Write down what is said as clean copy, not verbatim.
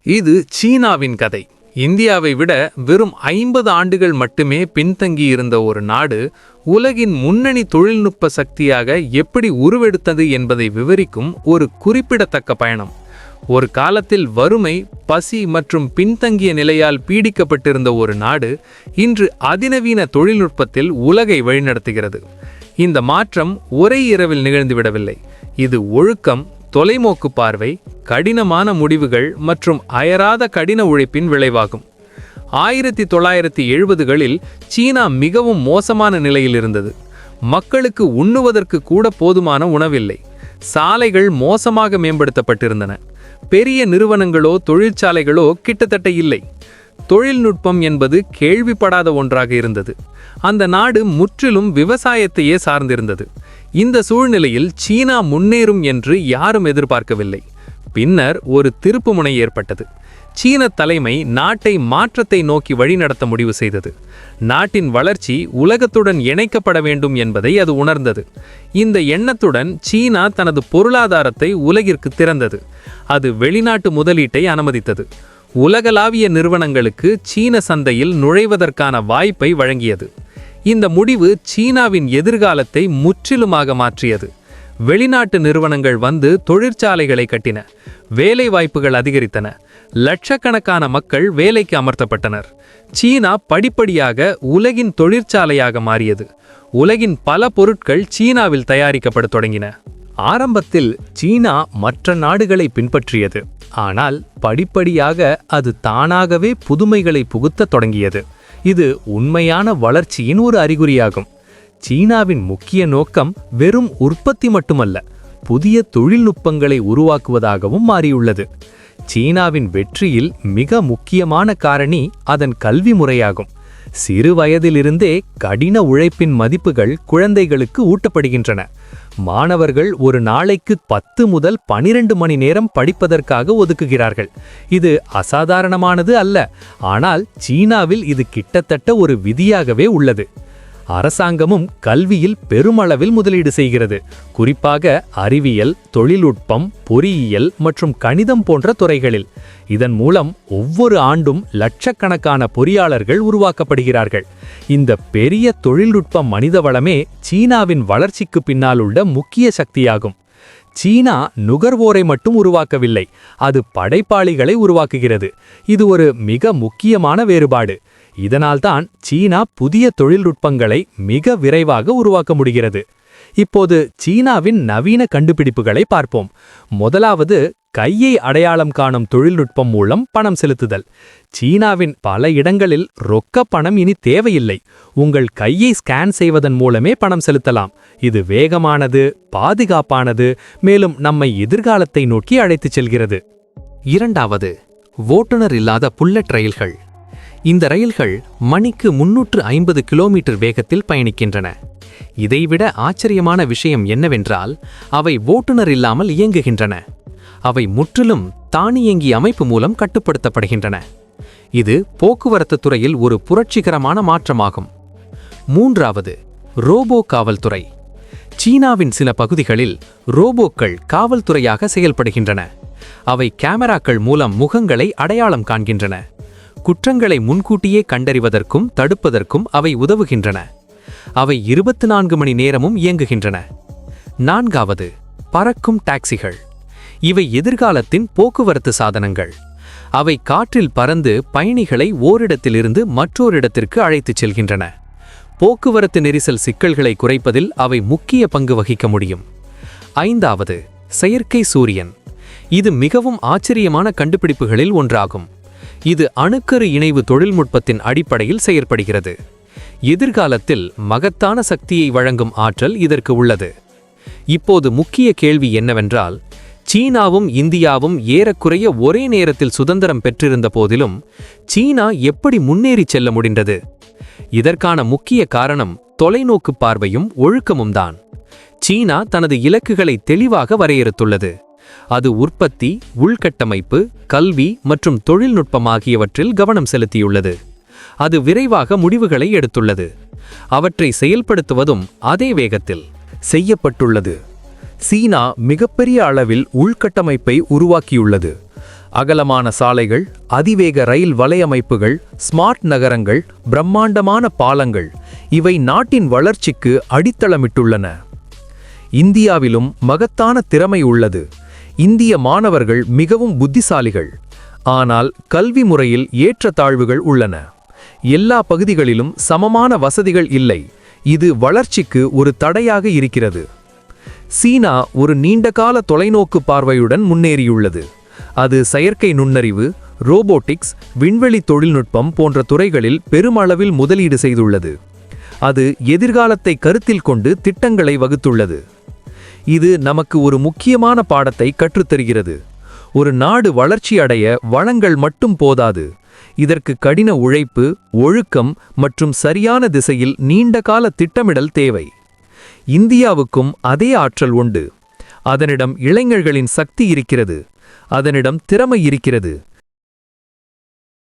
இது சீனாவின் கதை. இந்தியாவை விட வெறும் 50 ஆண்டுகள் மட்டுமே பின்தங்கியிருந்த ஒரு நாடு உலகின் முன்னணி தொழில்நுட்ப சக்தியாக எப்படி உருவெடுத்தது என்பதை விவரிக்கும் ஒரு குறிப்பிடத்தக்க பயணம். ஒரு காலத்தில் வறுமை, பசி மற்றும் பின்தங்கிய நிலையால் பீடிக்கப்பட்டிருந்த ஒரு நாடு இன்று அதிநவீன தொழில்நுட்பத்தில் உலகை வழிநடத்துகிறது. இந்த மாற்றம் ஒரே இரவில் நிகழ்ந்துவிடவில்லை. இது ஒழுக்கம், தொலைநோக்கு பார்வை, கடினமான முடிவுகள் மற்றும் அயராத கடின உழைப்பின் விளைவாகும். 1970களில் சீனா மிகவும் மோசமான நிலையில் இருந்தது. மக்களுக்கு உண்ணுவதற்கு கூட போதுமான உணவில்லை. சாலைகள் மோசமாக மேம்படுத்தப்பட்டிருந்தன. பெரிய நிறுவனங்களோ தொழிற்சாலைகளோ கிட்டத்தட்ட இல்லை. தொழில்நுட்பம் என்பது கேள்விப்படாத ஒன்றாக இருந்தது. அந்த நாடு முற்றிலும் விவசாயத்தையே சார்ந்திருந்தது. இந்த சூழ்நிலையில் சீனா முன்னேறும் என்று யாரும் எதிர்பார்க்கவில்லை. பின்னர் ஒரு திருப்புமுனை ஏற்பட்டது. சீன தலைமை நாட்டை மாற்றத்தை நோக்கி வழிநடத்த முடிவு செய்தது. நாட்டின் வளர்ச்சி உலகத்துடன் இணைக்கப்பட வேண்டும் என்பதை அது உணர்ந்தது. இந்த எண்ணத்துடன் சீனா தனது பொருளாதாரத்தை உலகிற்கு திறந்தது. அது வெளிநாட்டு முதலீட்டை அனுமதித்தது. உலகளாவிய நிறுவனங்களுக்கு சீன சந்தையில் நுழைவதற்கான வாய்ப்பை வழங்கியது. இந்த முடிவு சீனாவின் எதிர்காலத்தை முற்றிலுமாக மாற்றியது. வெளிநாட்டு நிறுவனங்கள் வந்து தொழிற்சாலைகளை கட்டின. வேலை வாய்ப்புகள் அதிகரித்தன. லட்சக்கணக்கான மக்கள் வேலைக்கு அமர்த்தப்பட்டனர். சீனா படிப்படியாக உலகின் தொழிற்சாலையாக மாறியது. உலகின் பல பொருட்கள் சீனாவில் தயாரிக்கப்படத் தொடங்கின. ஆரம்பத்தில் சீனா மற்ற நாடுகளை பின்பற்றியது. ஆனால் படிப்படியாக அது தானாகவே புதுமைகளை புகுத்தத் தொடங்கியது. இது உண்மையான வளர்ச்சியின் ஒரு அறிகுறியாகும். சீனாவின் முக்கிய நோக்கம் வெறும் உற்பத்தி மட்டுமல்ல, புதிய தொழில்நுட்பங்களை உருவாக்குவதாகவும் மாறியுள்ளது. சீனாவின் வெற்றியில் மிக முக்கியமான காரணி அதன் கல்வி முறையாகும். சிறு வயதிலிருந்தே கடின உழைப்பின் மதிப்புகள் குழந்தைகளுக்கு ஊட்டப்படுகின்றன. மாணவர்கள் ஒரு நாளைக்கு 10 முதல் 12 மணி நேரம் படிப்பதற்காக ஒதுக்குகிறார்கள். இது அசாதாரணமானது அல்ல, ஆனால் சீனாவில் இது கிட்டத்தட்ட ஒரு விதியாகவே உள்ளது. அரசாங்கமும் கல்வியில் பெருமளவில் முதலீடு செய்கிறது. குறிப்பாக அறிவியல், தொழில்நுட்பம், பொறியியல் மற்றும் கணிதம் போன்ற துறைகளில். இதன் மூலம் ஒவ்வொரு ஆண்டும் லட்சக்கணக்கான பொறியாளர்கள் உருவாக்கப்படுகிறார்கள். இந்த பெரிய தொழில்நுட்ப மனிதவளமே சீனாவின் வளர்ச்சிக்கு பின்னால் உள்ள முக்கிய சக்தியாகும். சீனா நுகர்வோரை மட்டும் உருவாக்கவில்லை, அது படைப்பாளிகளை உருவாக்குகிறது. இது ஒரு மிக முக்கியமான வேறுபாடு. இதனால்தான் சீனா புதிய தொழில்நுட்பங்களை மிக விரைவாக உருவாக்க முடிகிறது. இப்போது சீனாவின் நவீன கண்டுபிடிப்புகளை பார்ப்போம். முதலாவது, கையை அடையாளம் காணும் தொழில்நுட்பம் மூலம் பணம் செலுத்துதல். சீனாவின் பல இடங்களில் ரொக்க பணம் இனி தேவையில்லை. உங்கள் கையை ஸ்கேன் செய்வதன் மூலமே பணம் செலுத்தலாம். இது வேகமானது, பாதுகாப்பானது, மேலும் நம்மை எதிர்காலத்தை நோக்கி அழைத்துச் செல்கிறது. இரண்டாவது, ஓட்டுநர் இல்லாத புல்லட் ரயில்கள். இந்த ரயில்கள் மணிக்கு 350 கிலோமீட்டர் வேகத்தில் பயணிக்கின்றன. இதைவிட ஆச்சரியமான விஷயம் என்னவென்றால், அவை ஓட்டுநர் இல்லாமல் இயங்குகின்றன. அவை முற்றிலும் தானியங்கி அமைப்பு மூலம் கட்டுப்படுத்தப்படுகின்றன. இது போக்குவரத்து துறையில் ஒரு புரட்சிகரமான மாற்றமாகும். மூன்றாவது, ரோபோ காவல்துறை. சீனாவின் சில பகுதிகளில் ரோபோக்கள் காவல்துறையாக செயல்படுகின்றன. அவை கேமராக்கள் மூலம் முகங்களை அடையாளம் காண்கின்றன. குற்றங்களை முன்கூட்டியே கண்டறிவதற்கும் தடுப்பதற்கும் அவை உதவுகின்றன. அவை 24 மணி நேரமும் இயங்குகின்றன. நான்காவது, பறக்கும் டாக்ஸிகள். இவை எதிர்காலத்தின் போக்குவரத்து சாதனங்கள். அவை காற்றில் பறந்து பயணிகளை ஓரிடத்திலிருந்து மற்றோரிடத்திற்கு அழைத்துச் செல்கின்றன. போக்குவரத்து நெரிசல் சிக்கல்களை குறைப்பதில் அவை முக்கிய பங்கு வகிக்க முடியும். ஐந்தாவது, செயற்கை சூரியன். இது மிகவும் ஆச்சரியமான கண்டுபிடிப்புகளில் ஒன்றாகும். இது அணுக்கரு இணைவு தொழில்நுட்பத்தின் அடிப்படையில் செயற்படுகிறது. எதிர்காலத்தில் மகத்தான சக்தியை வழங்கும் ஆற்றல் இதற்கு உள்ளது. இப்போது முக்கிய கேள்வி என்னவென்றால், சீனாவும் இந்தியாவும் ஏறக்குறைய ஒரே நேரத்தில் சுதந்திரம் பெற்றிருந்த போதிலும் சீனா எப்படி முன்னேறிச் செல்ல முடிந்தது? இதற்கான முக்கிய காரணம் தொலைநோக்கு பார்வையும் ஒழுக்கமும் தான். சீனா தனது இலக்குகளை தெளிவாக வரையறுத்துள்ளது. அது உற்பத்தி, உள்கட்டமைப்பு, கல்வி மற்றும் தொழில்நுட்பம் ஆகியவற்றில் கவனம் செலுத்தியுள்ளது. அது விரைவாக முடிவுகளை எடுத்துள்ளது. அவற்றை செயல்படுத்துவதும் அதே வேகத்தில் செய்யப்பட்டுள்ளது. சீனா மிகப்பெரிய அளவில் உள்கட்டமைப்பை உருவாக்கியுள்ளது. அகலமான சாலைகள், அதிவேக ரயில் வலையமைப்புகள், ஸ்மார்ட் நகரங்கள், பிரம்மாண்டமான பாலங்கள் இவை நாட்டின் வளர்ச்சிக்கு அடித்தளமிட்டுள்ளன. இந்தியாவிலும் மகத்தான திறமை உள்ளது. இந்திய மாணவர்கள் மிகவும் புத்திசாலிகள். ஆனால் கல்வி முறையில் ஏற்றத்தாழ்வுகள் உள்ளன. எல்லா பகுதிகளிலும் சமமான வசதிகள் இல்லை. இது வளர்ச்சிக்கு ஒரு தடையாக இருக்கிறது. சீனா ஒரு நீண்டகால தொலைநோக்கு பார்வையுடன் முன்னேறியுள்ளது. அது செயற்கை நுண்ணறிவு, ரோபோட்டிக்ஸ், விண்வெளி தொழில்நுட்பம் போன்ற துறைகளில் பெருமளவில் முதலீடு செய்துள்ளது. அது எதிர்காலத்தை கருத்தில் கொண்டு திட்டங்களை வகுத்துள்ளது. இது நமக்கு ஒரு முக்கியமான பாடத்தை கற்றுத்தருகிறது. ஒரு நாடு வளர்ச்சி அடைய வளங்கள் மட்டும் போதாது. இதற்கு கடின உழைப்பு, ஒழுக்கம் மற்றும் சரியான திசையில் நீண்டகால திட்டமிடல் தேவை. இந்தியாவுக்கும் அதே ஆற்றல் உண்டு. அதனிடம் இளைஞர்களின் சக்தி இருக்கிறது. அதனிடம் திறமை இருக்கிறது.